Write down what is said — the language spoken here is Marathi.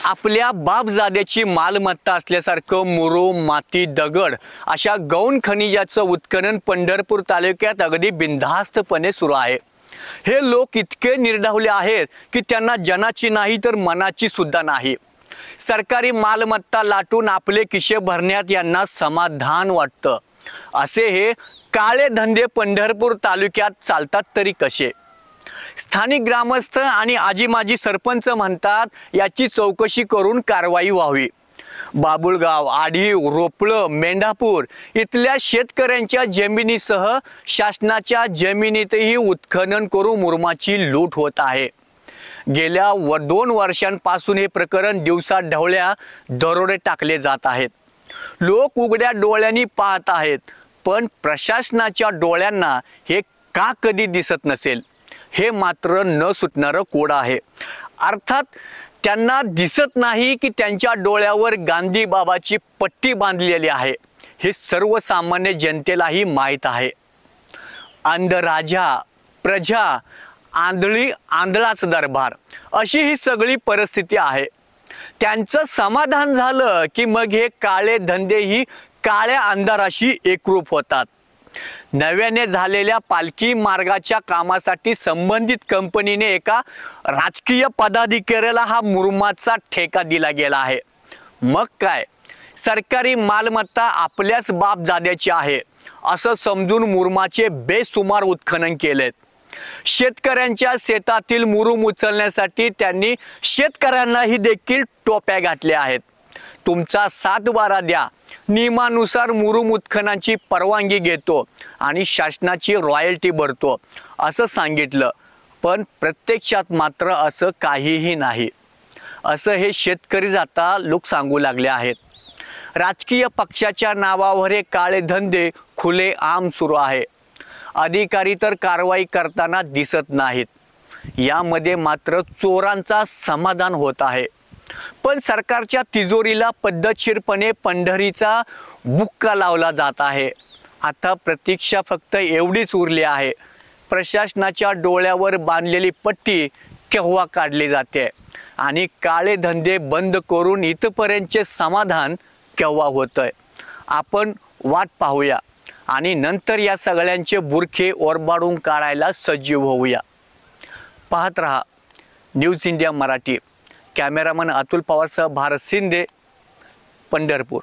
आपल्या बापजाद्याची मालमत्ता असल्यासारखं मुरू माती दगड अशा गौण खनिजाचं उत्खनन पंढरपूर तालुक्यात अगदी बिनधास्तपणे सुरू आहे। हे लोक इतके निर्ढावले आहेत की त्यांना जनाची नाही तर मनाची सुद्धा नाही। सरकारी मालमत्ता लाटून आपले खिसे भरण्यात यांना समाधान वाटतं। असे हे काळे धंदे पंढरपूर तालुक्यात चालतात तरी कसे? स्थानिक ग्रामस्थ आणि आजी माजी सरपंच म्हणतात याची चौकशी करून कारवाई व्हावी। बाबुळगाव, आढीव, रोपळं, मेंढापूर इथल्या शेतकऱ्यांच्या जमिनीसह शासनाच्या जमिनीतही उत्खनन करून मुरुमाची लूट होत आहे। गेल्या 2 वर्षांपासून हे प्रकरण दिवसा ढवळ्या दरोडे टाकले जात आहेत। लोक उघड्या डोळ्यांनी पाहत आहेत, पण प्रशासनाच्या डोळ्यांना हे का कधी दिसत नसेल हे मात्र न सुटणारं कोड आहे। अर्थात त्यांना दिसत नाही की त्यांच्या डोळ्यावर गांधी बाबाची पट्टी बांधलेली आहे। हे सर्वसामान्य जनतेलाही माहीत आहे। अंध राजा, प्रजा, आंधळी आंधळाच दरबार अशी ही सगळी परिस्थिती आहे। त्यांचं समाधान झालं की मग हे काळे धंदेही काळ्या अंधाराशी एकरूप होतात। नव्याने झालेल्या पालखी मार्गाच्या कामासाठी संबंधित कंपनीने एका राजकीय पदाधिकाऱ्याला हा मुरुमाचा ठेका दिला गेला आहे। मग काय, सरकारी मालमत्ता आपल्याच बापजाद्याची आहे असं समजून मुरुमाचे बेसुमार उत्खनन केलेत। शेतकऱ्यांच्या शेतातील मुरुम उचलण्यासाठी त्यांनी शेतकऱ्यांनाही देखील टोप्या घातल्या आहेत। तुमचा 7/12 द्या, नियमानुसार मुरुम उत्खननाची परवानगी घेतो आणि शासनाची रॉयल्टी भरतो असं सांगितलं, पण प्रत्यक्षात मात्र असं काहीही नाही असं हे शेतकरी आता लोक सांगू लागले आहेत। राजकीय पक्षाच्या नावावर हे काळे धंदे खुले आम सुरू आहे। अधिकारी तर कारवाई करताना दिसत नाहीत। यामध्ये मात्र चोरांचा समाधान होत आहे, पण सरकारच्या तिजोरीला पद्धतशीरपणे पंढरीचा बुक्का लावला जात आहे। आता प्रतीक्षा फक्त एवढीच उरली आहे, प्रशासनाच्या डोळ्यावर बांधलेली पट्टी केव्हा काढली जाते आणि काळे धंदे बंद करून इथपर्यंतचे समाधान केव्हा होतंय। आपण वाट पाहूया आणि नंतर या सगळ्यांचे बुरखे ओरबाडून काढायला सजीव होऊया। पाहत रहा news India Marathi. Cameraman Atul पवारसह भारत शिंदे, पंढरपूर।